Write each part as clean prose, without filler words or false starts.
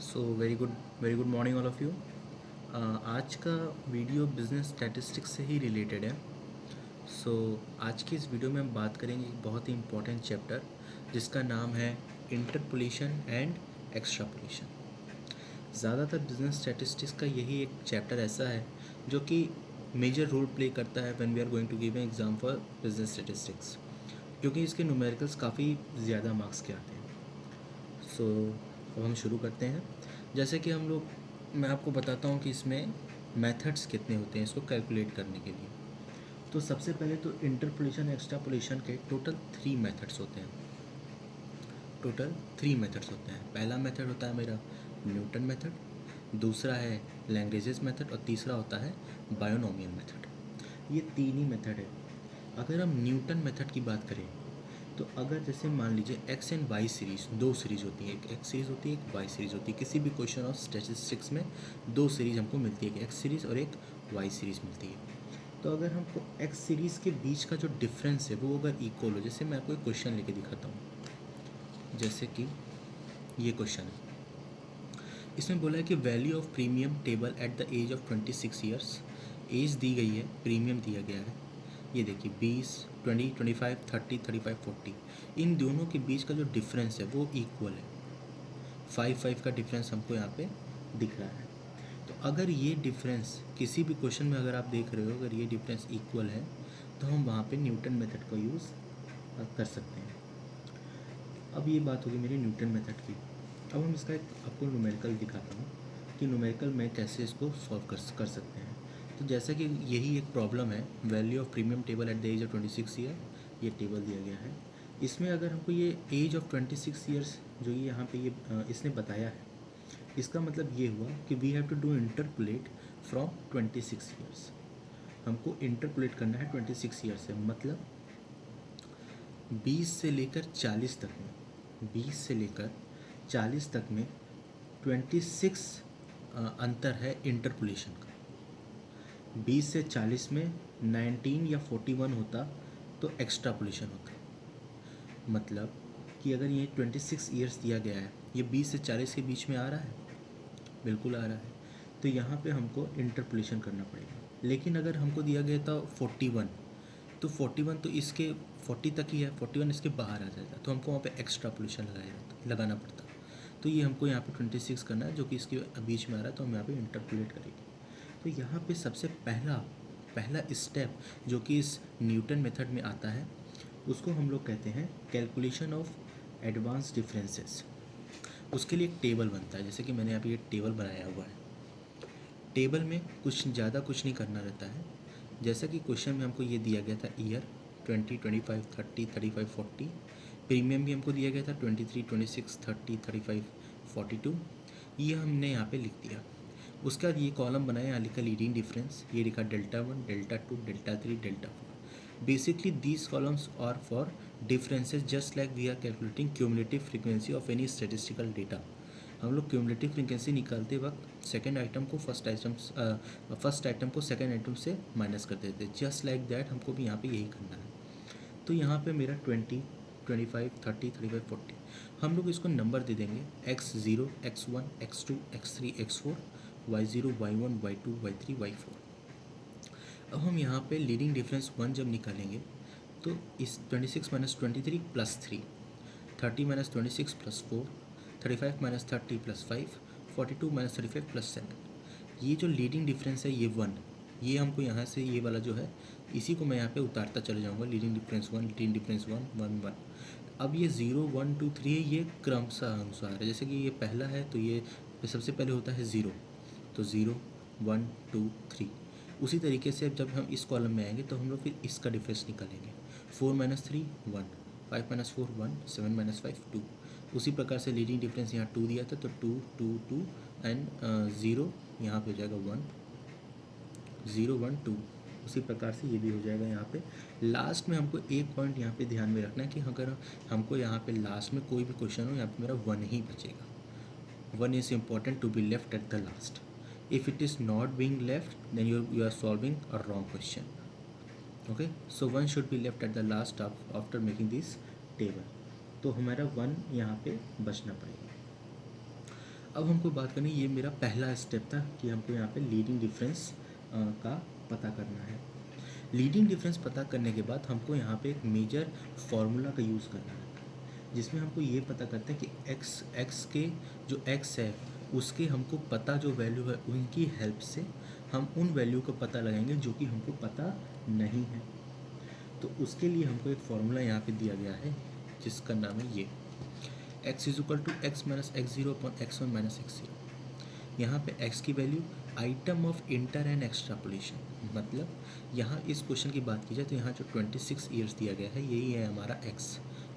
So very good morning all of you. आज का video business statistics से ही related है। आज की इस वीडियो में हम बात करेंगे एक बहुत ही इम्पोर्टेंट चैप्टर जिसका नाम है इंटरपोलेशन एंड एक्स्ट्रापोलेशन। ज़्यादातर बिजनेस स्टैटिस्टिक्स का यही एक चैप्टर ऐसा है जो कि मेजर रोल प्ले करता है when we are going to give an exam for business statistics, क्योंकि इसके न्यूमेरिकल्स काफ़ी ज़्यादा मार्क्स के आते हैं। सो अब हम शुरू करते हैं। जैसे कि मैं आपको बताता हूँ कि इसमें मेथड्स कितने होते हैं इसको कैलकुलेट करने के लिए। तो सबसे पहले तो इंटरपोलेशन एक्स्ट्रापोलेशन के टोटल थ्री मेथड्स होते हैं। पहला मेथड होता है मेरा न्यूटन मेथड, दूसरा है लैग्रेंजेस मेथड और तीसरा होता है बायोनोमियल मेथड। ये तीन ही मेथड है। अगर हम न्यूटन मेथड की बात करें तो अगर जैसे मान लीजिए एक्स एंड वाई सीरीज, दो सीरीज होती है, एक एक्स सीरीज होती है, एक वाई सीरीज होती है। किसी भी क्वेश्चन ऑफ स्टैटिस्टिक्स में दो सीरीज हमको मिलती है, एक एक्स सीरीज और एक वाई सीरीज मिलती है। तो अगर हमको एक्स सीरीज के बीच का जो डिफरेंस है वो अगर इक्वल हो, जैसे मैं आपको एक क्वेश्चन लेके दिखाता हूँ। जैसे कि ये क्वेश्चन है, इसमें बोला है कि value of premium table at the age of 26 years. Age दी गई है, प्रीमियम दिया गया है। ये देखिए 20, 20, 25, 30, 35, 40, इन दोनों के बीच का जो डिफरेंस है वो इक्वल है। 5 का डिफरेंस हमको यहाँ पे दिख रहा है। तो अगर ये डिफरेंस किसी भी क्वेश्चन में अगर आप देख रहे हो, अगर ये डिफरेंस इक्वल है तो हम वहाँ पे न्यूटन मेथड का यूज़ कर सकते हैं। अब ये बात होगी मेरी न्यूटन मेथड की। अब हम इसका एक आपको न्यूमेरिकल दिखाता हूँ कि न्यूमेरिकल में कैसे इसको सॉल्व कर सकते हैं। तो जैसा कि यही एक प्रॉब्लम है, value of premium table at the age of 26 year, ये टेबल दिया गया है। इसमें अगर हमको ये एज ऑफ 26 ईयर्स जो ये यहाँ पे इसने बताया है, इसका मतलब ये हुआ कि we have to do interpolate from 26 years. हमको इंटरपोलेट करना है 26 ईयर्स से, मतलब 20 से लेकर 40 तक में, 20 से लेकर 40 तक में 26 अंतर है इंटरपोलेशन का। 20 से 40 में 19 या 41 होता तो एक्स्ट्रापोलेशन होता। मतलब कि अगर ये 26 ईयर्स दिया गया है, ये 20 से 40 के बीच में आ रहा है, बिल्कुल आ रहा है, तो यहाँ पे हमको इंटरपोलेशन करना पड़ेगा। लेकिन अगर हमको दिया गया था 41, तो 41 तो इसके 40 तक ही है, 41 इसके बाहर आ जाता, तो हमको वहाँ पे एक्स्ट्रापोलेशन लगाना पड़ता। तो ये हमको यहाँ पे 26 करना है जो कि इसके बीच में आ रहा है, तो हम यहाँ पे इंटरपोलेट करेंगे। तो यहाँ पे सबसे पहला स्टेप जो कि इस न्यूटन मेथड में आता है उसको हम लोग कहते हैं कैलकुलेशन ऑफ एडवांस डिफरेंसेस। उसके लिए एक टेबल बनता है, जैसे कि मैंने यहाँ पे ये टेबल बनाया हुआ है। टेबल में कुछ नहीं करना रहता है। जैसा कि क्वेश्चन में हमको ये दिया गया था ईयर 20, 25, 30, 35, 40। प्रीमियम भी हमको दिया गया था 23, 26, 30, 35, 42। ये हमने यहाँ पे लिख दिया। उसके बाद ये कॉलम बनाया, यहाँ लिखा लीडिंग डिफरेंस, ये लिखा delta 1, delta 2, delta 3, delta 4। Basically these columns are for differences just like we are calculating cumulative frequency of any statistical data. हम लोग क्यूमुलेटिव फ्रीक्वेंसी निकालते वक्त सेकंड आइटम को फर्स्ट आइटम को सेकंड आइटम से minus कर देते हैं। जस्ट लाइक दैट हमको भी यहाँ पे यही करना है। तो यहाँ पे मेरा 20, 25, 30, 35, 40, हम लोग इसको नंबर दे देंगे x0, x1, x2, x3, x4, y0, y1, y2, y3, y4। अब हम यहाँ पे लीडिंग डिफरेंस 1 जब निकालेंगे तो इस 26 minus 23 plus 3, 30 minus 26 plus 4, 35 minus 30 plus 5, 42 minus 35 plus 7। ये जो लीडिंग डिफरेंस है ये 1, ये हमको यहाँ से ये वाला जो है इसी को मैं यहाँ पे उतारता चले जाऊँगा। Leading difference 1, leading difference 1, 1, 1। अब ये 0, 1, 2, 3 है, ये क्रमशः अनुसार है। जैसे कि ये पहला है तो ये सबसे पहले होता है 0, तो 0, 1, 2, 3। उसी तरीके से जब हम इस कॉलम में आएंगे तो हम लोग फिर इसका डिफरेंस निकालेंगे। 4 माइनस 3, 1, 5 माइनस 4, 1, 7 माइनस 5, 2। उसी प्रकार से लीडिंग डिफरेंस यहाँ 2 दिया था तो 2, 2, 2 एंड 0 यहाँ पे हो जाएगा 1, 0, 1, 2। उसी प्रकार से ये भी हो जाएगा यहाँ पे। लास्ट में हमको एक पॉइंट यहाँ पे ध्यान में रखना है कि अगर हमको यहाँ पे लास्ट में कोई भी क्वेश्चन हो, यहाँ पे मेरा 1 ही बचेगा। 1 is important to be left at the last. If it is not being left, then you are solving a wrong question. Okay, so 1 should be left at the last after making this table. तो हमारा 1 यहाँ पे बचना पड़ेगा। अब हमको बात करनी, ये मेरा पहला स्टेप था कि हमको यहाँ पे लीडिंग डिफरेंस का पता करना है। लीडिंग डिफरेंस पता करने के बाद हमको यहाँ पे एक मेजर फार्मूला का यूज़ करना है, जिसमें हमको ये पता करते हैं कि एक्स के जो एक्स है उसके हमको पता जो वैल्यू है उनकी हेल्प से हम उन वैल्यू का पता लगाएंगे जो कि हमको पता नहीं है। तो उसके लिए हमको एक फार्मूला यहाँ पे दिया गया है जिसका नाम है ये x is equal to x minus x zero upon x one minus x zero. यहाँ पे x की value item of inter and extrapolation, मतलब यहाँ इस क्वेश्चन की बात की जाए तो यहाँ जो 26 ईयर्स दिया गया है यही है हमारा x,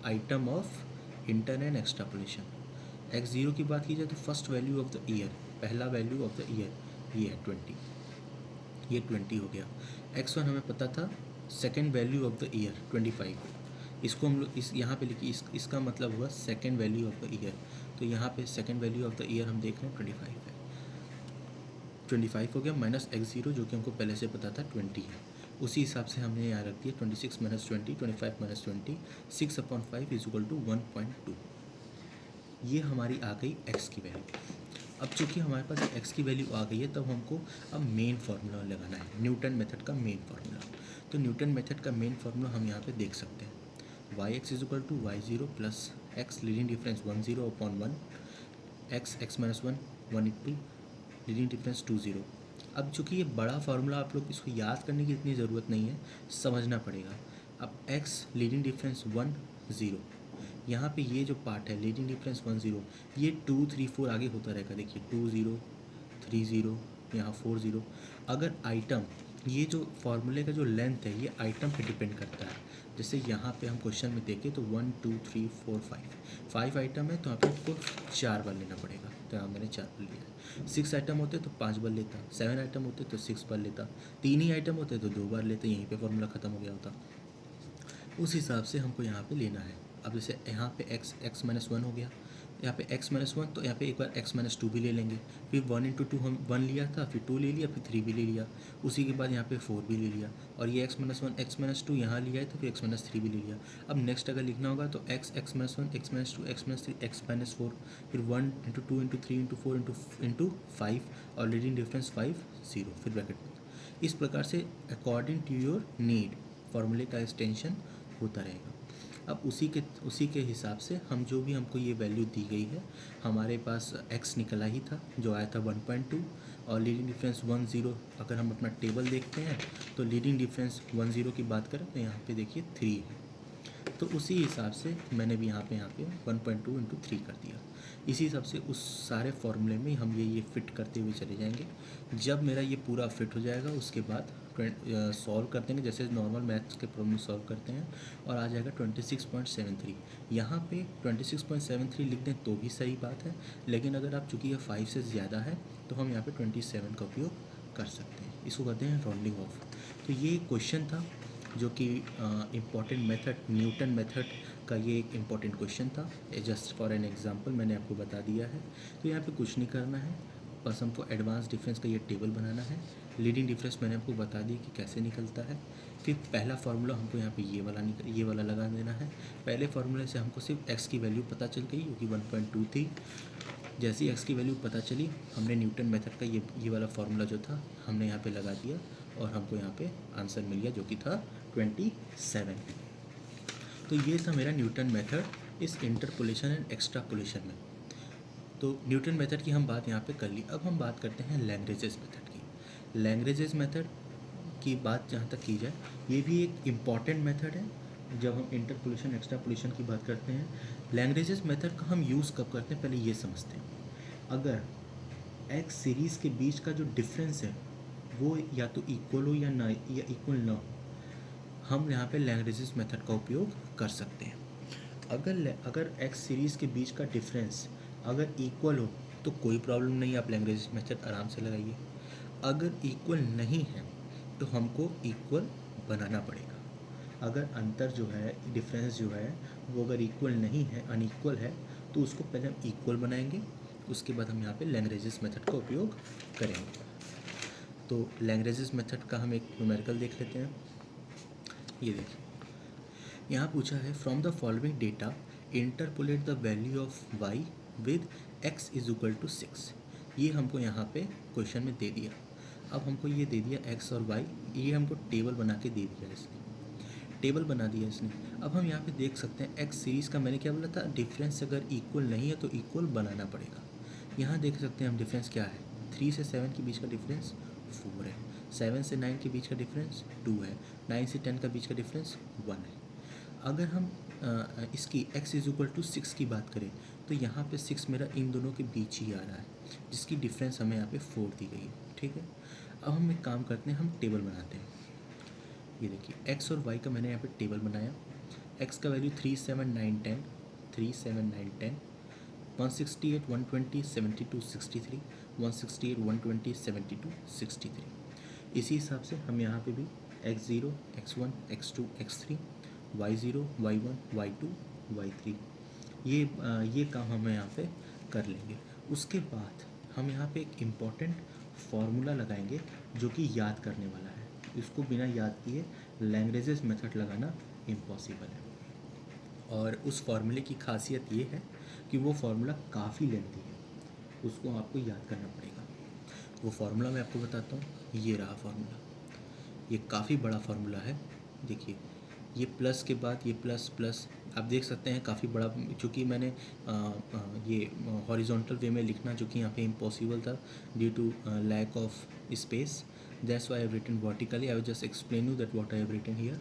item of inter and extrapolation. X zero की बात की जाए तो first value of the year, पहला वैल्यू ऑफ द ईयर ये है 20, ये 20 हो गया। एक्स वन हमें पता था second value of the year 25, इसको हम लोग इस यहाँ पे लिखिए, इसका मतलब हुआ second value of the year. तो यहाँ पे second value of the year हम देख रहे हैं 25 है, 25 हो गया माइनस एक्स ज़ीरो जो कि हमको पहले से पता था 20 है। उसी हिसाब से हमने यहाँ रख दिया 26 minus 20, 25 minus 20, 6/5 is equal to 1.2। ये हमारी आ गई x की वैल्यू। अब चूँकि हमारे पास x की वैल्यू आ गई है तब हमको अब मेन फार्मूला लगाना है, न्यूटन मेथड का मेन फार्मूला। तो न्यूटन मेथड का मेन फार्मूला हम यहाँ पे देख सकते हैं, y(x) is equal to y0 plus x leading difference 10 upon 1 x minus 1 into leading difference 20। अब चूँकि ये बड़ा फार्मूला आप लोग इसको याद करने की इतनी ज़रूरत नहीं है, समझना पड़ेगा। अब x लीडिंग डिफरेंस 1 0, यहाँ पे ये जो पार्ट है लीडिंग डिफरेंस 1 0, ये 2 3 4 आगे होता रहेगा। देखिए 2 0 3 0, यहाँ 4 0। अगर आइटम, ये जो फार्मूले का जो लेंथ है ये आइटम पे डिपेंड करता है। जैसे यहाँ पे हम क्वेश्चन में देखें तो 1 2 3 4 5 आइटम है तो यहाँ पे आपको 4 बार लेना पड़ेगा, तो यहाँ मैंने 4 बार लिया। 6 आइटम होते तो 5 बार लेता, 7 आइटम होते तो 6 बार लेता, 3 ही आइटम होते तो 2 बार लेते, यहीं पे फार्मूला ख़त्म हो गया होता। उस हिसाब से हमको यहाँ पे लेना है। अब जैसे यहाँ पे x माइनस 1 हो गया, यहाँ पे x माइनस 1, तो यहाँ पे एक बार x माइनस 2 भी ले लेंगे। फिर 1 इंटू 2 हम 1 लिया था, फिर 2 ले लिया, फिर 3 भी ले लिया, उसी के बाद यहाँ पे 4 भी ले लिया, और ये x माइनस 1 x माइनस 2 यहाँ लिया है तो फिर x माइनस 3 भी ले लिया। अब नेक्स्ट अगर लिखना होगा तो x minus 1 x minus 2 x minus 3 x minus 4, फिर 1 इंटू 2 इंटू 3 इंटू 4 इंटू 5 और लीडिंग डिफरेंस 5 0, फिर ब्रैकेट में। इस प्रकार से अकॉर्डिंग टू योर नीड फार्मूले का एक्सटेंशन होता रहेगा। अब उसी के हिसाब से हम जो भी हमको ये वैल्यू दी गई है, हमारे पास x निकला ही था जो आया था 1.2, और लीडिंग डिफरेंस 1 0। अगर हम अपना टेबल देखते हैं तो लीडिंग डिफरेंस 1 0 की बात करें तो यहाँ पे देखिए 3 है, तो उसी हिसाब से मैंने भी यहाँ पे 1.2 इंटू 3 कर दिया। इसी हिसाब से उस सारे फार्मूले में हम ये फिट करते हुए चले जाएंगे। जब मेरा ये पूरा फिट हो जाएगा उसके बाद सॉल्व कर देंगे, जैसे नॉर्मल मैथ्स के प्रॉब्लम सॉल्व करते हैं, और आ जाएगा 26.73। यहाँ पे 26.73 लिख दें तो भी सही बात है, लेकिन अगर आप चूँकि ये 5 से ज़्यादा है तो हम यहाँ पे 27 का उपयोग कर सकते हैं। इसको कहते हैं राउंडिंग ऑफ। तो ये क्वेश्चन था जो कि इम्पॉर्टेंट मेथड, न्यूटन मेथड का ये एक इम्पॉर्टेंट क्वेश्चन था। जस्ट फॉर एन एग्जांपल मैंने आपको बता दिया है। तो यहाँ पे कुछ नहीं करना है, बस हमको एडवांस डिफरेंस का ये टेबल बनाना है। लीडिंग डिफरेंस मैंने आपको बता दिया कि कैसे निकलता है। फिर पहला फार्मूला हमको यहाँ पे ये वाला लगा देना है। पहले फार्मूले से हमको सिर्फ x की वैल्यू पता चल गई जो कि 1.2 थी। जैसे ही x की वैल्यू पता चली हमने न्यूटन मेथड का ये वाला फार्मूला जो था हमने यहाँ पे लगा दिया, और हमको यहाँ पे आंसर मिल गया जो कि था 27। तो ये था मेरा न्यूटन मेथड इस इंटरपोलेशन एंड एक्स्ट्रापोलेशन में। तो न्यूटन मेथड की हम बात यहाँ पे कर ली। अब हम बात करते हैं लैग्रेंजेस मेथड की। लैग्रेंजेस मेथड की बात जहाँ तक की जाए, ये भी एक इम्पॉर्टेंट मेथड है जब हम इंटरपोलेशन एक्स्ट्रापोलेशन की बात करते हैं। लैग्रेंजेस मेथड का हम यूज़ कब करते हैं पहले ये समझते हैं। अगर एक्स सीरीज़ के बीच का जो डिफरेंस है वो या तो इक्वल हो या इक्वल ना हो, हम यहाँ पे लैग्रेंजेस मेथड का उपयोग कर सकते हैं। अगर एक्स सीरीज़ के बीच का डिफरेंस अगर इक्वल हो तो कोई प्रॉब्लम नहीं, आप लैग्रेंजेस मेथड आराम से लगाइए। अगर इक्वल नहीं है तो हमको इक्वल बनाना पड़ेगा। अगर अंतर जो है, डिफरेंस जो है वो अगर इक्वल नहीं है, अनइक्वल है, तो उसको पहले हम इक्वल बनाएंगे, उसके बाद हम यहाँ पे लैग्रेंजेस मेथड का उपयोग करेंगे। तो लैग्रेंजेस मेथड का हम एक न्यूमेरिकल देख लेते हैं। ये देखिए यहाँ पूछा है from the following data interpolate the value of y with x is equal to 6, ये हमको यहाँ पे क्वेश्चन में दे दिया। अब हमको ये दे दिया x और y, ये हमको टेबल बना के दे दिया इसने, टेबल बना दिया इसने। अब हम यहाँ पे देख सकते हैं x सीरीज़ का मैंने क्या बोला था, डिफरेंस अगर इक्वल नहीं है तो इक्वल बनाना पड़ेगा। यहाँ देख सकते हैं हम डिफरेंस क्या है, 3 से 7 के बीच का डिफरेंस 4 है, 7 से 9 के बीच का डिफरेंस 2 है, 9 से 10 का बीच का डिफरेंस 1 है। अगर हम इसकी x इज इक्वल टू 6 की बात करें तो यहाँ पे 6 मेरा इन दोनों के बीच ही आ रहा है, जिसकी डिफरेंस हमें यहाँ पे 4 दी गई है, ठीक है। अब हम एक काम करते हैं, हम टेबल बनाते हैं। ये देखिए x और y का मैंने यहाँ पे टेबल बनाया। x का वैल्यू 3, 7, 9, 10, 3, 7, 9, 10, 168, 120, 72, 63, 168, 120, 72, 63। इसी हिसाब से हम यहाँ पे भी x0, x1, x2, x3, y0, y1, y2, y3, ये काम हम यहाँ पे कर लेंगे। उसके बाद हम यहाँ पे एक इम्पॉर्टेंट फार्मूला लगाएंगे जो कि याद करने वाला है। इसको बिना याद किए लैग्रेंजेस मेथड लगाना इम्पॉसिबल है, और उस फार्मूले की खासियत ये है कि वो फार्मूला काफ़ी लेंथी है, उसको आपको याद करना पड़ेगा। वो फार्मूला मैं आपको बताता हूँ, ये रहा फार्मूला, ये काफ़ी बड़ा फार्मूला है। देखिए ये प्लस के बाद ये प्लस प्लस, आप देख सकते हैं काफ़ी बड़ा, चूँकि मैंने ये हॉरिजॉन्टल वे में लिखना जो कि यहाँ पे इम्पॉसिबल था due to lack of space, that's why I have written vertically. I will just explain you that what I have written here.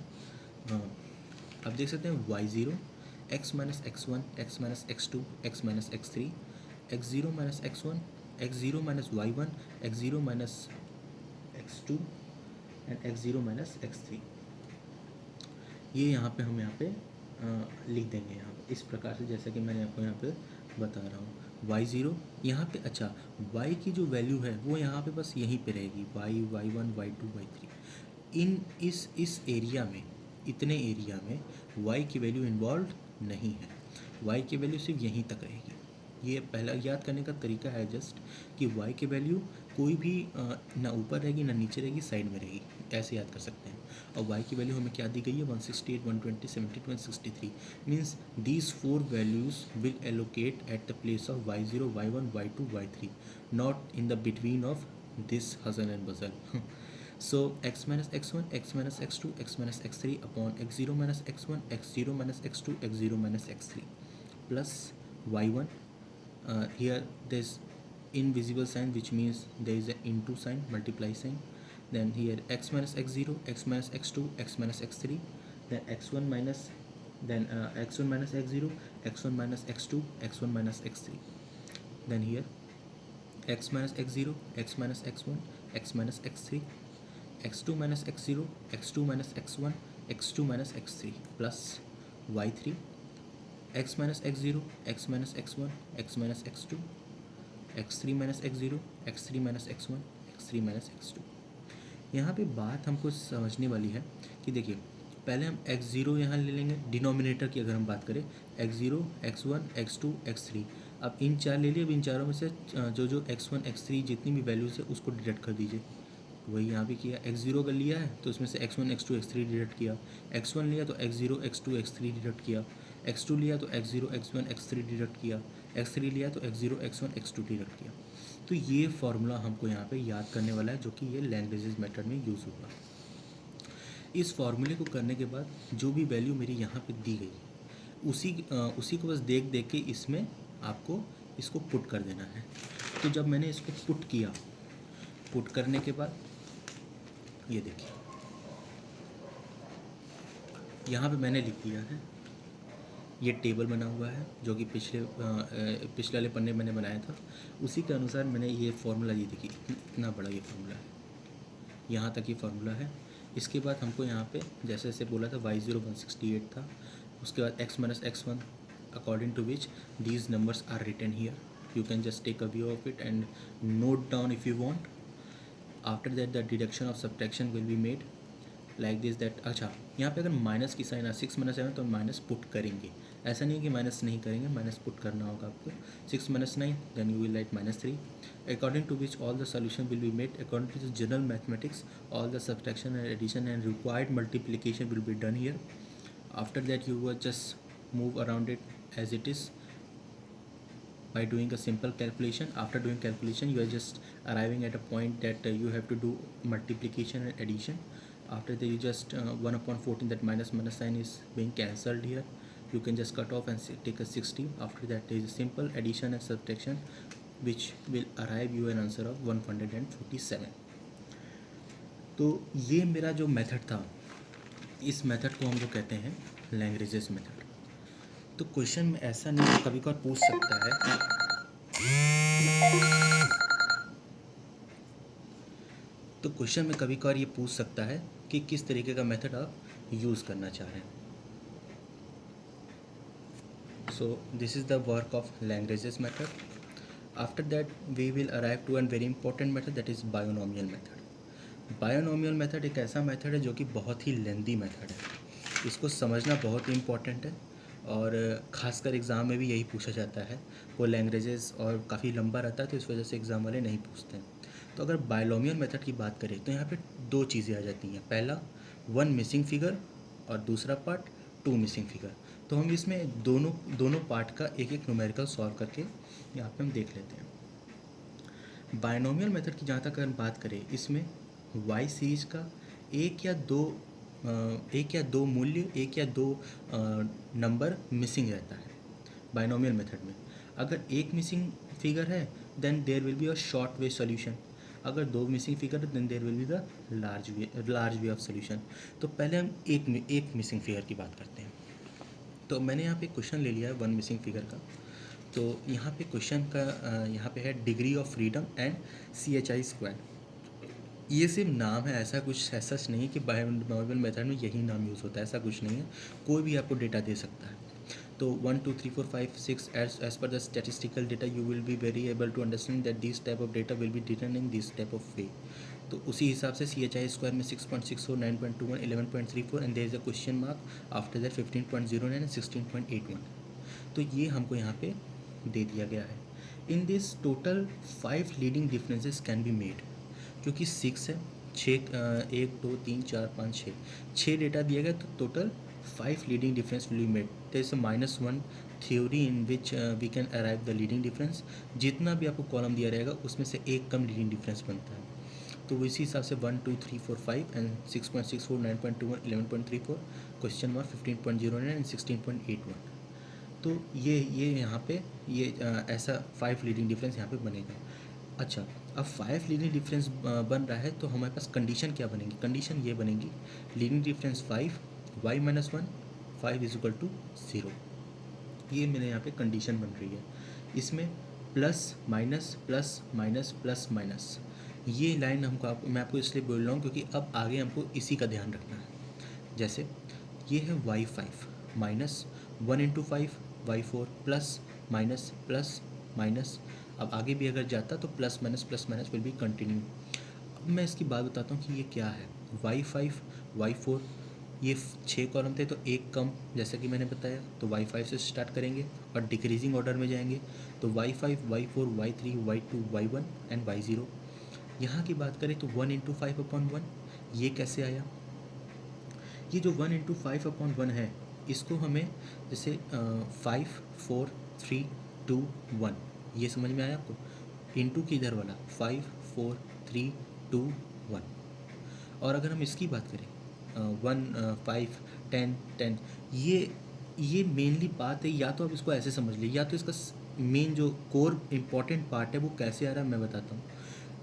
आप देख सकते हैं y0, x minus x1, x minus x2, x minus x3, x0 minus x1, x0 minus y1, x0 minus x2 and x0 minus x3। ये यहाँ पे हम यहाँ पे लिख देंगे यहाँ पे इस प्रकार से, जैसा कि मैंने आपको यहाँ पे बता रहा हूँ। y0 यहाँ पे, अच्छा y की जो वैल्यू है वो यहाँ पे बस यहीं पे रहेगी, y, y1, y2, y3। इस एरिया में, इतने एरिया में y की वैल्यू इन्वॉल्व नहीं है, y की वैल्यू सिर्फ यहीं तक रहेगी। ये पहला याद करने का तरीका है जस्ट कि y की वैल्यू कोई भी ना ऊपर रहेगी ना नीचे रहेगी, साइड में रहेगी, ऐसे याद कर सकते हैं। और y की वैल्यू हमें क्या दी गई है, 168, 120, 72 and 63, means these 4 values will allocate at the place of y0, y1, y2, y3, not in the between of this हजल एंड बजल। So x minus x1, x minus x2, x minus x3 upon x0 minus x1, x0 minus x2, x0 minus x3 plus y1. Here there is invisible sign, which means there is an into sign, multiply sign. Then here x minus x0, x minus x2, x minus x3, then x1 minus, then x1 minus x0, x1 minus x2, x1 minus x3. Then here x minus x0, x minus x1, x minus x3, x2 minus x0, x2 minus x1, x2 minus x3 plus y3, x minus x0, x minus x1, x minus x2, x3 minus x0, x3 minus x1, x3 minus x2। यहाँ पे बात हमको समझने वाली है कि देखिए पहले हम x0 यहाँ ले लेंगे, डिनोमिनेटर की अगर हम बात करें x0, x1, x2, x3। अब इन चार ले लिए, अब इन चारों में से जो x1, x3 जितनी भी वैल्यूज़ है उसको डिडक्ट कर दीजिए। वही यहाँ पे किया, x0 का लिया है तो उसमें से x1, x2, x3 डिडक्ट किया, x1 लिया तो x0, x2, x3 डिडक्ट किया, x2 लिया तो x0, x1, x3 डिडक्ट किया, x3 लिया तो x0, x1, x2 डिडक्ट किया। तो ये फार्मूला हमको यहाँ पे याद करने वाला है जो कि ये लैग्रेंजेस मेथड में यूज़ होगा। इस फार्मूले को करने के बाद जो भी वैल्यू मेरी यहाँ पे दी गई उसी को बस देख देख के इसमें आपको इसको पुट कर देना है। तो जब मैंने इसको पुट किया, पुट करने के बाद ये देखिए यहाँ पे मैंने लिख दिया है, ये टेबल बना हुआ है जो कि पिछले वाले पन्ने मैंने बनाया था, उसी के अनुसार मैंने ये फार्मूला, ये देखिए इतना बड़ा ये फार्मूला है, यहाँ तक ये फार्मूला है। इसके बाद हमको यहाँ पे जैसे जैसे बोला था y0 168 था, उसके बाद x minus x1 according to which these numbers are written here, you can just take a view of it and note down if you want. After that the deduction of subtraction will be made like this that. अच्छा यहाँ पे अगर minus की sign 6 minus 7 तो minus put करेंगे, ऐसा नहीं है कि माइनस नहीं करेंगे, माइनस पुट करना होगा आपको। 6 minus 9 then you will write -3 according to which all the solution will be made according to the general mathematics, all the subtraction and addition and required multiplication will be done here. After that you will just move around it as it is by doing a simple calculation. After doing calculation, you are just arriving at a point that you have to do multiplication and addition. After that, you just 1 upon 14, that minus minus sign is being cancelled here. You can just cut off and take a 60. After that, there is a simple addition and subtraction, which will arrive you an answer of 147. तो ये मेरा जो method था, इस method को हम लोग कहते हैं लैग्रेंजेस मेथड। तो क्वेश्चन में ऐसा नहीं, कभी कभार पूछ सकता है, तो क्वेश्चन में कभी कभार ये पूछ सकता है कि किस तरीके का मेथड आप यूज़ करना चाह रहे हैं। So this is the work of Lagrange's method. After that we will arrive to a very important method, that is binomial method. Binomial method एक ऐसा मेथड है जो कि बहुत ही लेंदी मेथड है, इसको समझना बहुत ही इम्पॉर्टेंट है और ख़ासकर एग्ज़ाम में भी यही पूछा जाता है. वो लैग्रेंजेस और काफ़ी लंबा रहता है तो इस वजह से एग्ज़ाम वाले नहीं पूछते हैं. तो अगर बायोनोमियल मेथड की बात करें तो यहाँ पे दो चीज़ें आ जाती हैं. पहला 1 मिसिंग फिगर और दूसरा पार्ट 2 मिसिंग फिगर. तो हम इसमें दोनों पार्ट का एक एक न्यूमेरिकल सॉल्व करके यहाँ पे हम देख लेते हैं. बायनोमियल मेथड की जहाँ तक अगर बात करें, इसमें वाई सीरीज का एक या दो मूल्य, एक या दो नंबर मिसिंग रहता है बायनोमियल मेथड में. अगर एक मिसिंग फिगर है then there will be a short way solution. अगर दो मिसिंग फिगर है then there will be the large way of solution. तो पहले हम एक मिसिंग फिगर की बात करते हैं. तो मैंने यहाँ पे क्वेश्चन ले लिया है 1 मिसिंग फिगर का. तो यहाँ पे क्वेश्चन का यहाँ पे है degree of freedom and CHI square. ये सिर्फ नाम है, ऐसा कुछ ऐसा नहीं कि बायोनोमियल मेथड में यही नाम यूज़ होता है, ऐसा कुछ नहीं है. कोई भी आपको डेटा दे सकता है. तो 1 2 3 4 5 6 as per the statistical data you will be very able to understand that this type of data will be written in this type of way. तो उसी हिसाब से CHI स्क्वायर में 6.64 9.21 11.34 and there is a question mark after that 15.09 and 16.81. तो ये हमको यहाँ पे दे दिया गया है. In this total 5 leading differences can be made. क्योंकि 6 है, 6 1 2 3 4 5 6 डेटा दिया गया, तो total 5 leading difference will be made. There is a -1 theory in which we can arrive the leading difference. जितना भी आपको कॉलम दिया रहेगा उसमें से एक कम लीडिंग डिफरेंस बनता है. तो इसी हिसाब से 1 2 3 4 5 एंड 6.64 9.21 11.34 क्वेश्चन मार्क 15.09 एंड 16.81. तो ये यहाँ पे ये ऐसा 5 लीडिंग डिफरेंस यहाँ पे बनेगा. अच्छा, अब 5 लीडिंग डिफरेंस बन रहा है तो हमारे पास कंडीशन क्या बनेगी. कंडीशन ये बनेगी leading difference 5 y -1 5 is equal to 0. ये मेरे यहाँ पे कंडीशन बन रही है. इसमें plus minus plus minus plus minus ये लाइन मैं आपको इसलिए बोल रहा हूँ क्योंकि अब आगे हमको इसी का ध्यान रखना है. जैसे ये है y5 minus 1 into 5 y4 plus minus. अब आगे भी अगर जाता तो plus minus will be continue. अब मैं इसकी बात बताता हूँ कि ये क्या है. y5 y4 ये 6 कॉलम थे तो एक कम, जैसा कि मैंने बताया. तो y5 से स्टार्ट करेंगे और डिक्रीजिंग ऑर्डर में जाएंगे. तो y5 y4 y3 y2 y1 and y0. यहाँ की बात करें तो 1 इंटू 5/1 ये कैसे आया. ये जो 1 इंटू 5/1 है इसको हमें जैसे 5 4 3 2 1 ये समझ में आया आपको. इंटू की इधर वाला 5 4 3 2 1. और अगर हम इसकी बात करें 1 5 10 10 ये मेनली बात है. या तो आप इसको ऐसे समझ लीजिए या तो इसका मेन जो कोर इम्पॉर्टेंट पार्ट है वो कैसे आ रहा है मैं बताता हूँ.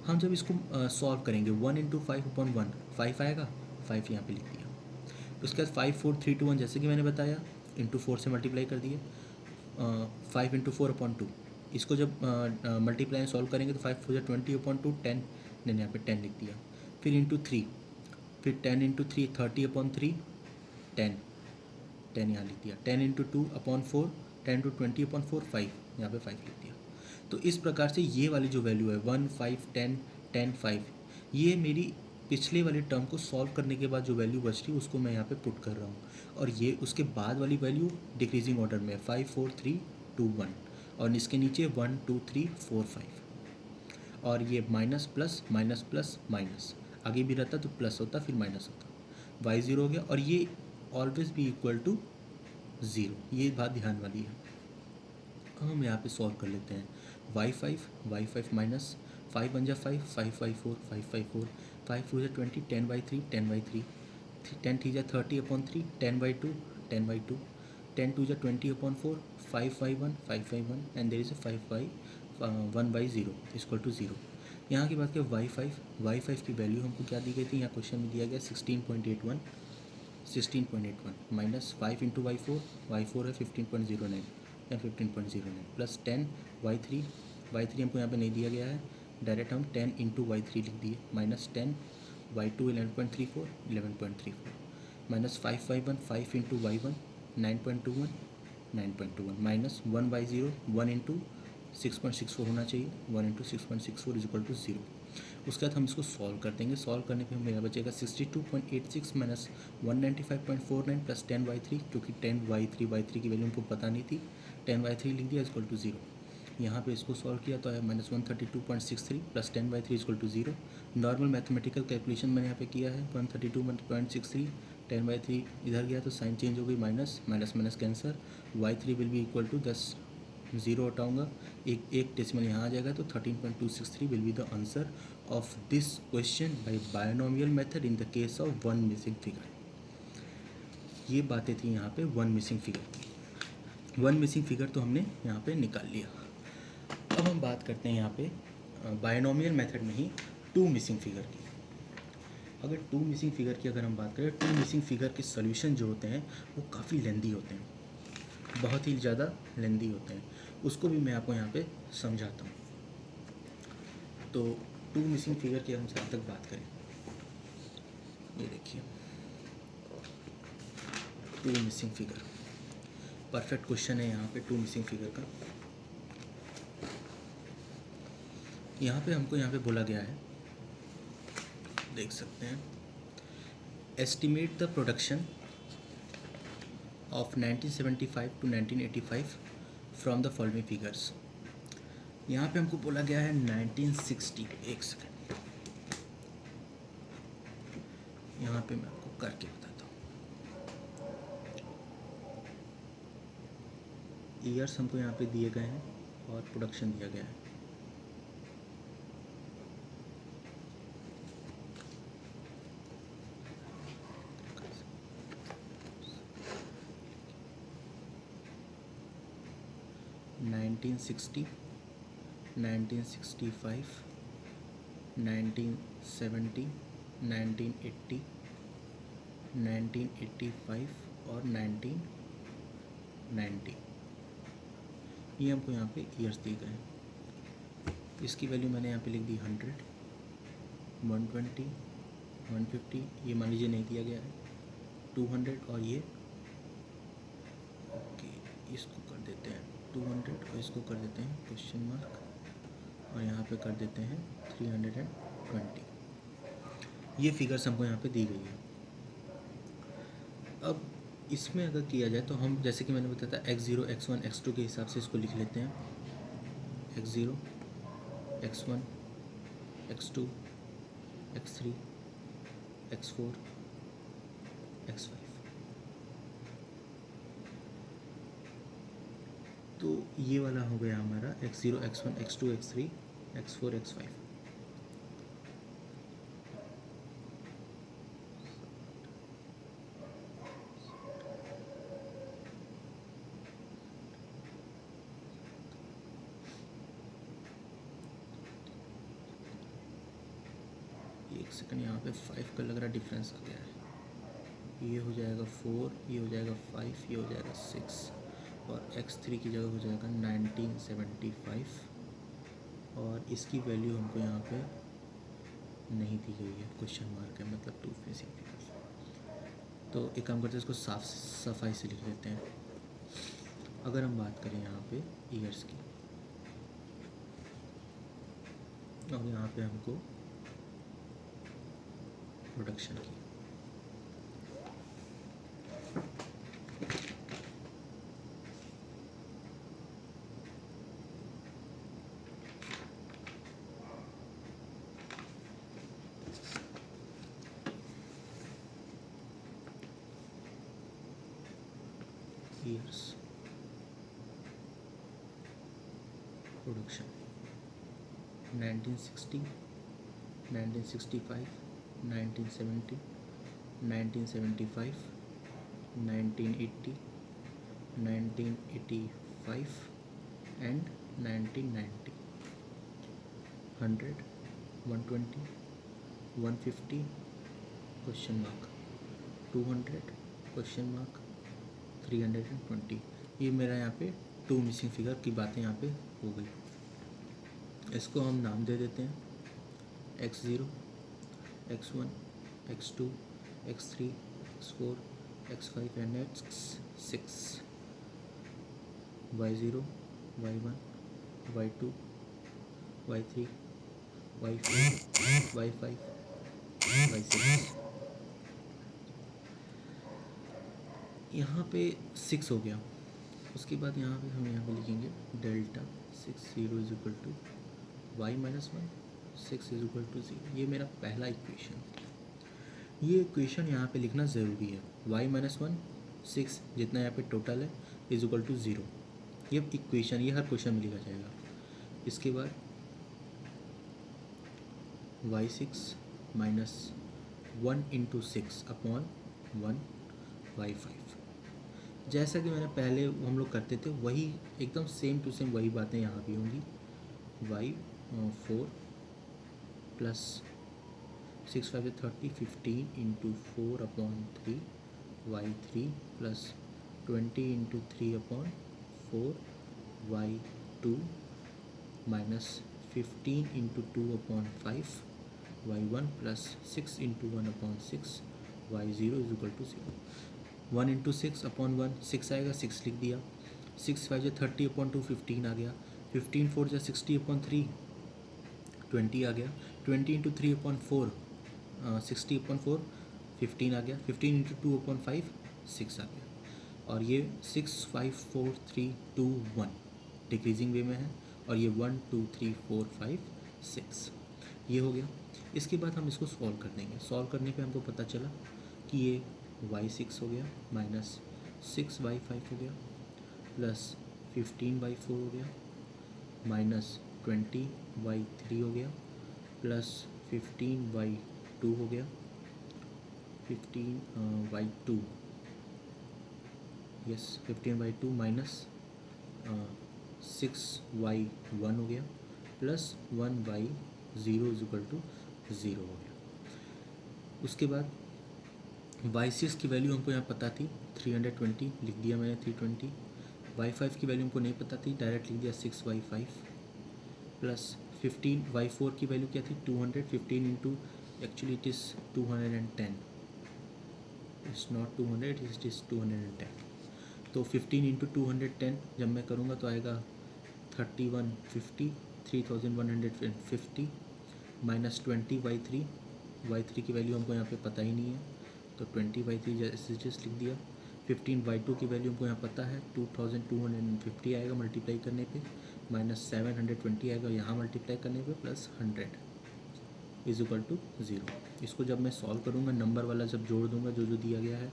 हम जब इसको सॉल्व करेंगे 1 इंटू 5/1 5 आएगा. 5 यहाँ पे लिख दिया. उसके बाद 5 4 3 2 1 जैसे कि मैंने बताया इंटू 4 से मल्टीप्लाई कर दिए. 5 इंटू 4/2 इसको जब मल्टीप्लाई सॉल्व करेंगे तो 5 4 20/2 10 मैंने यहाँ पे 10 लिख दिया. फिर इंटू 3, फिर 10 इंटू 3 30/3 10 यहाँ लिख दिया. 10 इंटू 2/4 10 इंटू 20/4 5 यहाँ पे 5 लिख दिया. तो इस प्रकार से ये वाली जो वैल्यू है 1 5 10 10 5 ये मेरी पिछले वाली टर्म को सॉल्व करने के बाद जो वैल्यू बच रही है उसको मैं यहाँ पे पुट कर रहा हूँ. और ये उसके बाद वाली वैल्यू डिक्रीजिंग ऑर्डर में 5 4 3 2 1 और इसके नीचे 1 2 3 4 5. और ये minus plus minus plus minus आगे भी रहता तो प्लस होता फिर माइनस होता. y0 हो गया. और ये ऑलवेज भी इक्वल टू 0. ये बात ध्यान वाली है. हम यहाँ पे सॉल्व कर लेते हैं। y5 माइनस 5 बन जा 5 5 by 4 5 by 4 5 4 20 10 by 3 10 by 3 10 3 30 upon 3 10 by 2 10 by 2 10 2 20 upon 4 5 by 1 5 by 1 and there is 5 by 1 by 0 equal to 0। यहाँ की बात करें y5 की वैल्यू हमको क्या दी गई थी, यहाँ क्वेश्चन में दिया गया 16.81 माइनस 5 इंटू y4 है 15.09 या 15.09 प्लस 10 y3 हमको यहाँ पे नहीं दिया गया है, डायरेक्ट हम 10 इंटू y3 लिख दिए minus 10 y2 11.34 minus 5 into y1 9.21 minus 1 by 0 1 into 6.64 होना चाहिए 1 इंटू 6.64 इज इक्वल टू 0। उसके बाद हम इसको सॉल्व कर देंगे। सॉल्व करने पे हमें बचेगा 62.86 माइनस 195.49 प्लस 10y3, क्योंकि 10y3 की वैल्यू हमको पता नहीं थी, 10y3 लिख दिया इक्वल टू 0। यहाँ पे इसको सॉल्व किया तो है minus 132.63 plus 10y3 equal to 0। Normal mathematical calculation मैंने यहाँ पे किया है 132.63 10/3 इधर गया तो साइन चेंज हो गई minus minus cancel y3 will be equal to 10 0 हटाऊँगा एक डेसिमल यहाँ आ जाएगा तो 13.263 will be the answer of this question by binomial method in the case of one missing figure. ये बातें थी यहाँ पे वन मिसिंग फिगर की। वन मिसिंग फिगर तो हमने यहाँ पे निकाल लिया। अब हम बात करते हैं यहाँ पे बायनोमियल मेथड में ही टू मिसिंग फिगर की। अगर टू मिसिंग फिगर की अगर हम बात करें, टू मिसिंग फिगर के सॉल्यूशन जो होते हैं वो काफ़ी लेंदी होते हैं, बहुत ही ज़्यादा लेंदी होते हैं। उसको भी मैं आपको यहाँ पे समझाता हूँ। तो टू मिसिंग फिगर की हम जहाँ तक बात करें, ये देखिए two missing figure perfect question है यहाँ पे टू मिसिंग फिगर का। यहाँ पे हमको यहाँ पे बोला गया है, देख सकते हैं, estimate the production of 1975 to 1985 from the following figures. यहाँ पे हमको बोला गया है 1960। एक सेकेंड, यहाँ पे मैं आपको करके बताता हूँ। ईयर्स हमको यहाँ पे दिए गए हैं और प्रोडक्शन दिया गया है। नाइनटीन 1965, 1970, 1980, 1985 और 1990, ये हमको यहाँ पे ईयर्स दिए गए हैं। इसकी वैल्यू मैंने यहाँ पे लिख दी 100, 120, 150, ये मान लीजिए नहीं दिया गया है, 200 और ये ओके, इसको कर देते हैं 200 और इसको कर देते हैं क्वेश्चन मार्क और यहाँ पे कर देते हैं 320। ये फिगर्स हमको यहाँ पे दी गई है। अब इसमें अगर किया जाए तो हम जैसे कि मैंने बताया था x0, x1, x2 के हिसाब से इसको लिख लेते हैं। x0, x1, x2, x3, x4, x5। तो ये वाला हो गया हमारा x0, x1, x2, x3, x4, x5। एक सेकंड, यहाँ पे 5 का लग रहा डिफरेंस आ गया है। ये हो जाएगा 4, ये हो जाएगा 5, ये हो जाएगा 6 और x3 की जगह हो जाएगा 1975 और इसकी वैल्यू हमको यहाँ पे नहीं दी गई है, क्वेश्चन मार्क है, मतलब टू मिसिंग फिगर्स। तो एक काम करते हैं, इसको साफ सफाई से लिख लेते हैं। अगर हम बात करें यहाँ पे ईयर्स की और यहाँ पे हमको प्रोडक्शन की, years production 1960, 1965, 1970, 1975, 1980, 1985 and 1990. 100, 120, 150 question mark, 200 question mark, 320. ये मेरा यहाँ पे टू मिसिंग फिगर की बातें यहाँ पे हो गई। इसको हम नाम दे देते हैं x0, x1, x2, x3, x4, x5 and x6, y0, y1, y2, y3, y4, y5, y6। यहाँ पे 6 हो गया। उसके बाद यहाँ पे हम यहाँ पे लिखेंगे delta 60 is equal to y minus 1, 6 is equal to 0। ये मेरा पहला इक्वेशन। ये इक्वेशन यहाँ पे लिखना ज़रूरी है। y माइनस 1, 6 जितना यहाँ पे टोटल है इज इक्वल टू 0। ये इक्वेशन, ये हर क्वेश्चन में लिखा जाएगा। इसके बाद y6 minus 1 into 6 upon 1 y5। जैसा कि मैंने पहले हम लोग करते थे वही एकदम सेम टू सेम वही बातें यहाँ भी होंगी। y4 plus 6 5 30, 15 into 4 upon 3, y3 plus 20 into 3 upon 4, y2 minus 15 into 2 upon 5, y1 plus 6 into 1 upon 6, y0 is equal to 0। 1 into 6 upon 1 6 आएगा, 6 लिख दिया। 6 5 30 अपॉन 2 15 आ गया। 15 4 60 अपॉन 3 20 आ गया। 20 इंटू 3 अपॉन 4 60 अपॉन 4 15 आ गया। 15 इंटू 2 अपॉन 5 6 आ गया। और ये 6 5 4 3 2 1 डिक्रीजिंग वे में है। और ये 1 2 3 4 5 6 ये हो गया। इसके बाद हम इसको सॉल्व कर देंगे। सॉल्व करने पे हमको पता चला कि ये y6 हो गया माइनस 6y5 हो गया प्लस 15y4 हो गया माइनस 20y3 हो गया प्लस 15y2 हो गया 15y2 yes 15y2 minus 6y1 हो गया plus 1y0 is equal to 0 हो गया। उसके बाद y6 की वैल्यू हमको यहाँ पता थी 320 लिख दिया मैंने 320। y5 की वैल्यू हमको नहीं पता थी, डायरेक्ट लिख दिया 6y5 प्लस 15y4 की वैल्यू क्या थी 200। 15 into actually it is 210, it's not 200, it is 210। तो 15 इंटू 210 जब मैं करूँगा तो आएगा 3150, 3150 माइनस 20y3। y3 की वैल्यू हमको यहाँ पे पता ही नहीं है तो 20y3 जैसे जस्ट लिख दिया। 15y2 की वैल्यू हमको यहाँ पता है 2250 आएगा मल्टीप्लाई करने पे माइनस 720 आएगा यहाँ मल्टीप्लाई करने पे प्लस 100 इज इक्वल टू 0। इसको जब मैं सॉल्व करूँगा नंबर वाला जब जोड़ दूँगा जो जो दिया गया है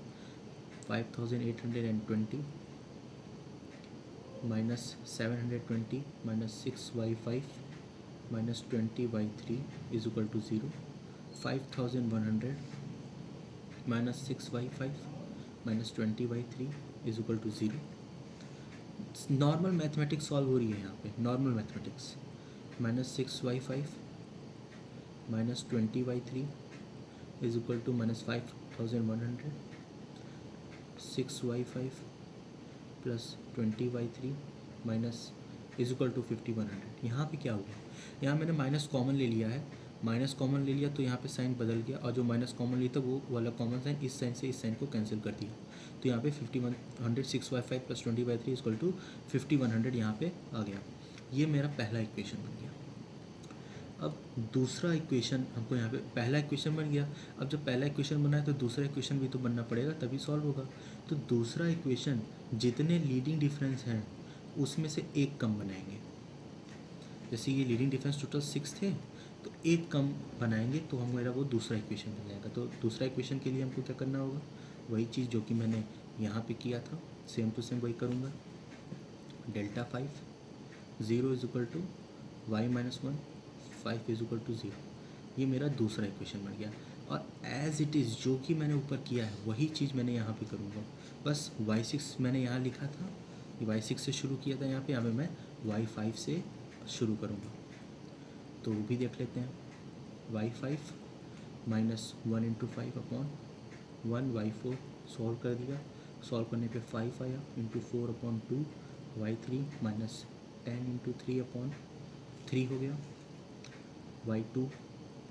5820 minus 720 minus 6y5 minus 20y3 is equal to 0। 5100 minus 6y5 minus 20y3 is equal to 0। Normal mathematics solve हो रही है यहाँ पे, normal mathematics. Minus 6y5 minus 20y3 is equal to minus 5100, 6y5 plus 20y3 minus is equal to 5100। यहाँ पे क्या हो गया, यहाँ मैंने माइनस कॉमन ले लिया है, माइनस कॉमन ले लिया तो यहाँ पे साइन बदल गया और जो माइनस कॉमन लिया था वो वाला कॉमन साइन इस साइन से इस साइन को कैंसिल कर दिया तो यहाँ पे 5100 6y5 plus 20y3 is equal to 5100 यहाँ पे आ गया। ये मेरा पहला इक्वेशन बन गया। अब दूसरा इक्वेशन हमको यहाँ पे, पहला इक्वेशन बन गया, अब जब पहला इक्वेशन बना है तो दूसरा इक्वेशन भी तो बनना पड़ेगा तभी सॉल्व होगा। तो दूसरा इक्वेशन जितने लीडिंग डिफरेंस हैं उसमें से एक कम बनाएंगे। जैसे ये लीडिंग डिफरेंस टोटल 6 थे तो एक कम बनाएंगे तो हमारा वो दूसरा इक्वेशन बन जाएगा। तो दूसरा इक्वेशन के लिए हमको क्या करना होगा, वही चीज़ जो कि मैंने यहाँ पे किया था सेम टू सेम वही करूँगा। Delta 5 0 is equal to y minus 1, 5 is equal to 0। ये मेरा दूसरा इक्वेशन बन गया। और एज इट इज़ जो कि मैंने ऊपर किया है वही चीज़ मैंने यहाँ पे करूँगा। बस y6 मैंने यहाँ लिखा था, y6 से शुरू किया था, यहाँ पे मैं y5 से शुरू करूँगा। तो वो भी देख लेते हैं। y5 minus 1 into 5 upon 1, y4 solve कर दिया। सॉल्व करने पे 5 आया, into 4 upon 2, y3 minus 10 into 3 upon 3 हो गया। y2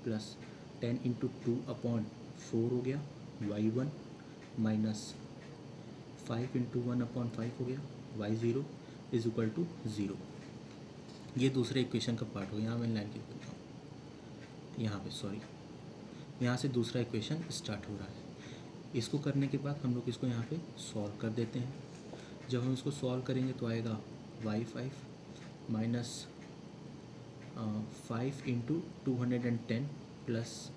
प्लस 10 इंटू 2 अपॉन 4 हो गया। y1 माइनस 5 इंटू 1 अपॉन 5 हो गया। y0 is equal to 0। ये दूसरे इक्वेशन का पार्ट हो। यहाँ मैं लाइन लिख देता हूँ, यहाँ पे सॉरी, यहाँ से दूसरा इक्वेशन स्टार्ट हो रहा है। इसको करने के बाद हम लोग इसको यहाँ पे सॉल्व कर देते हैं। जब हम इसको सॉल्व करेंगे तो आएगा y5 minus 5 into 210 plus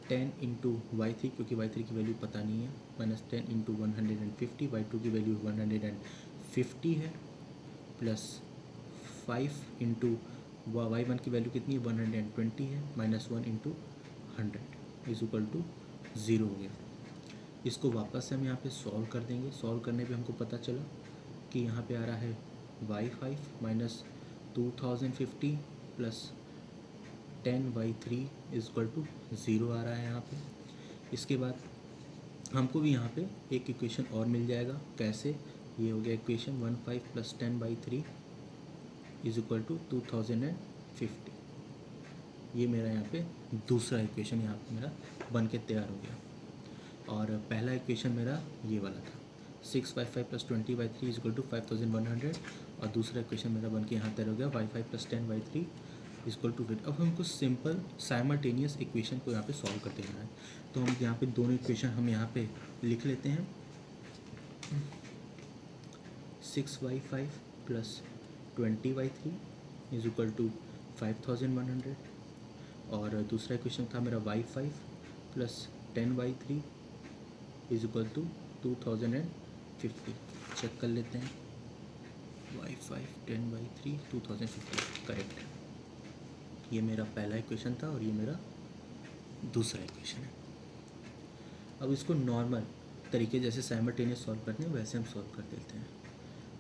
10 into y3, क्योंकि y3 की वैल्यू पता नहीं है, माइनस 10 इंटू 150, y2 की वैल्यू 150 है, प्लस 5 इंटू y1 की वैल्यू कितनी है 120 है, minus 1 into 100 is equal to 0 हो गया। इसको वापस से हम यहाँ पे सॉल्व कर देंगे। सॉल्व करने पे हमको पता चला कि यहाँ पे आ रहा है y5 minus 2050 plus 10y3 is equal to 0 आ रहा है यहाँ पे। इसके बाद हमको भी यहाँ पे एक इक्वेशन और मिल जाएगा। कैसे? ये हो गया equation 15 plus 10/3 is equal to 2050। ये मेरा यहाँ पे दूसरा इक्वेशन यहाँ पे मेरा बन के तैयार हो गया। और पहला इक्वेशन मेरा ये वाला था 6y5 plus 20y3 is equal to 5100, और दूसरा इक्वेशन मेरा बन के यहाँ तैयार हो गया y5 plus 10y3 is equal to 50। अब हमको सिंपल साइमल्टेनियस इक्वेशन को यहाँ पे सॉल्व कर देना है। तो हम यहाँ पे दोनों इक्वेशन हम यहाँ पे लिख लेते हैं। 6y5 plus 20y3 is equal to 5100, और दूसरा इक्वेशन था मेरा y5 plus 10y3 is equal to 2050। Check कर लेते हैं। y5 10/3 2050 करेक्ट है। ये मेरा पहला इक्वेशन था और ये मेरा दूसरा इक्वेशन है। अब इसको नॉर्मल तरीके जैसे साइमल्टेनियस सॉल्व करते हैं वैसे हम सॉल्व कर देते हैं।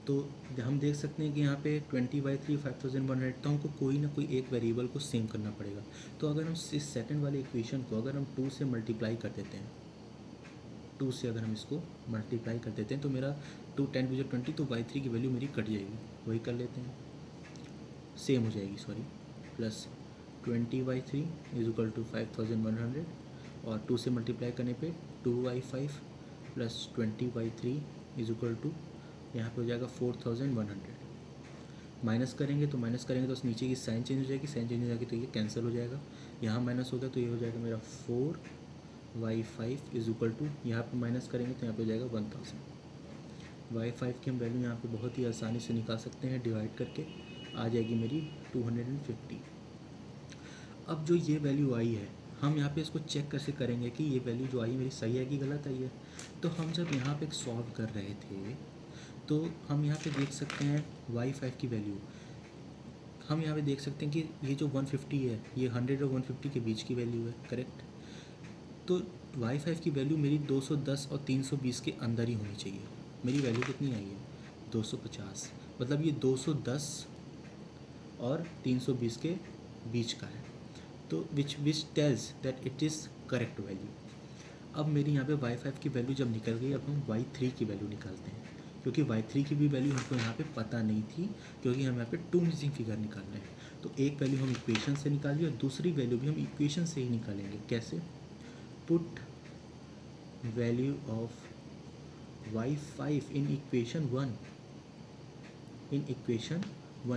तो हम देख सकते हैं कि यहाँ पे 20/3 5100, तो हमको कोई ना कोई एक वेरिएबल को सेम करना पड़ेगा। तो अगर हम इस सेकंड वाले इक्वेशन को अगर हम 2 से मल्टीप्लाई कर देते हैं, 2 से अगर हम इसको मल्टीप्लाई कर देते हैं तो मेरा 2 10 बजे 20, तो y3 की वैल्यू मेरी कट जाएगी, वही कर लेते हैं, सेम हो जाएगी sorry. Plus 20/3 is equal to 5100, और 2 से मल्टीप्लाई करने पे 2y5 plus 20/3 is equal to यहाँ पे हो जाएगा 4100। माइनस करेंगे तो उस नीचे की साइन चेंज हो जाएगी, साइन चेंज हो जाएगी तो ये कैंसिल हो जाएगा। यहाँ माइनस हो गया तो ये हो जाएगा मेरा 4y5 इज इक्वल टू, यहाँ पे माइनस करेंगे तो यहाँ पे हो जाएगा 1000। y5 की हम वैल्यू यहाँ पे बहुत ही आसानी से निकाल सकते हैं, डिवाइड करके आ जाएगी मेरी 250। अब जो ये वैल्यू आई है हम यहाँ पे इसको चेक कैसे करेंगे कि ये वैल्यू जो आई है मेरी सही है कि गलत आई है। तो हम जब यहाँ पे सॉल्व कर रहे थे तो हम यहाँ पे देख सकते हैं y5 की वैल्यू, हम यहाँ पे देख सकते हैं कि ये जो 150 है ये 100 और 150 के बीच की वैल्यू है, करेक्ट। तो y5 की वैल्यू मेरी 210 और 320 के अंदर ही होनी चाहिए। मेरी वैल्यू कितनी आई है 250, मतलब ये 210 और 320 के बीच का है। तो which tells that it is correct value. अब मेरी यहाँ पे y5 की वैल्यू जब निकल गई, अब हम y3 की वैल्यू निकालते हैं, क्योंकि y3 की भी वैल्यू हमको यहाँ पे पता नहीं थी, क्योंकि हम यहाँ पे 2 मिसिंग फिगर निकाल रहे हैं। तो एक वैल्यू हम इक्वेशन से निकालिए और दूसरी वैल्यू भी हम इक्वेशन से ही निकालेंगे। कैसे? Put value of y5 in equation 1,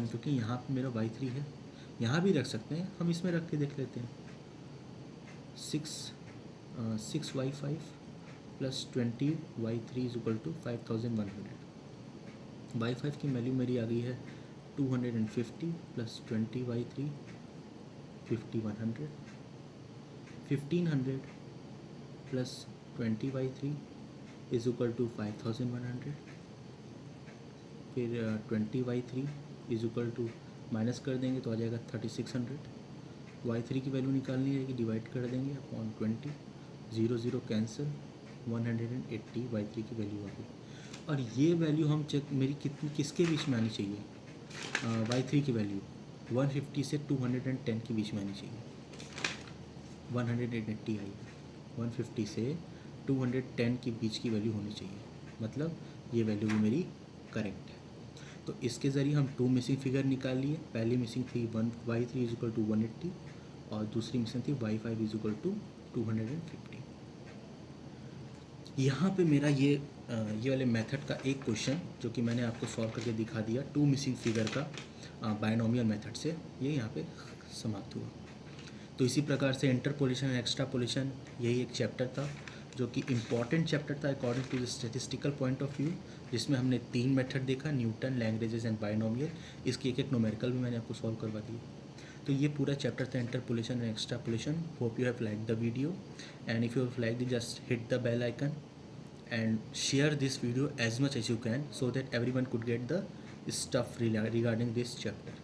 क्योंकि यहाँ पे मेरा y3 है, यहाँ भी रख सकते हैं, हम इसमें रख के देख लेते हैं। 6y5 plus 20y3 is equal to 5100। y5 की वैल्यू मेरी आ गई है 250 plus 20y3 5100, 1500 plus 20y3 is equal to 5100, फिर 20y3 is equal to minus कर देंगे तो आ जाएगा 3600। y3 की वैल्यू निकालनी रहेगी, डिवाइड कर देंगे अपॉन 20, 0 0 कैंसिल, 180 y3 की वैल्यू आ गई। और ये वैल्यू हम चेक मेरी कितनी किसके बीच में आनी चाहिए, y3 की वैल्यू 150 से 210 के बीच में आनी चाहिए। 180 आई, 150 से 210 के बीच की वैल्यू होनी चाहिए, मतलब ये वैल्यू भी मेरी करेक्ट है। तो इसके ज़रिए हम 2 मिसिंग फिगर निकाल लिए। पहली मिसिंग थी y3 इज इक्वल टू 180 और दूसरी मिसिंग थी y5 इज इक्वल टू 250। यहाँ पे मेरा ये वाले मेथड का एक क्वेश्चन जो कि मैंने आपको सॉल्व करके दिखा दिया 2 मिसिंग फिगर का बायनोमियल मेथड से, ये यहाँ पे समाप्त हुआ। तो इसी प्रकार से इंटरपोलेशन एंड एक्स्ट्रापोलेशन यही एक चैप्टर था जो कि इम्पॉर्टेंट चैप्टर था according to the statistical point of view, जिसमें हमने 3 मेथड देखा, न्यूटन, लैग्रेंज एंड बायनोमियल। इसकी एक एक न्यूमेरिकल भी मैंने आपको सॉल्व करवा दिया। तो ये पूरा चैप्टर था interpolation and extrapolation. Hope you have like the video and if you have like just hit the bell icon and share this video as much as you can so that everyone could get the stuff regarding this chapter।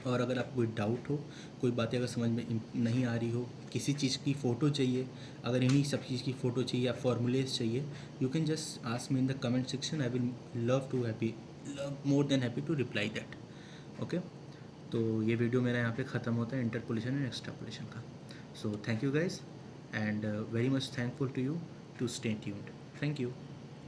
और अगर आपको कोई doubt हो, कोई बातें अगर समझ में नहीं आ रही हो, किसी चीज़ की फ़ोटो चाहिए, अगर इन्हीं सब चीज़ की फ़ोटो चाहिए या फॉर्मूलेज चाहिए, you can just ask me in the comment section. I will love more than happy to reply that. Okay, तो ये वीडियो मेरा यहाँ पे ख़त्म होता है इंटरपोलेशन एंड एक्स्ट्रापोलेशन का। So thank you guys and very much thankful to you to stay tuned. Thank you.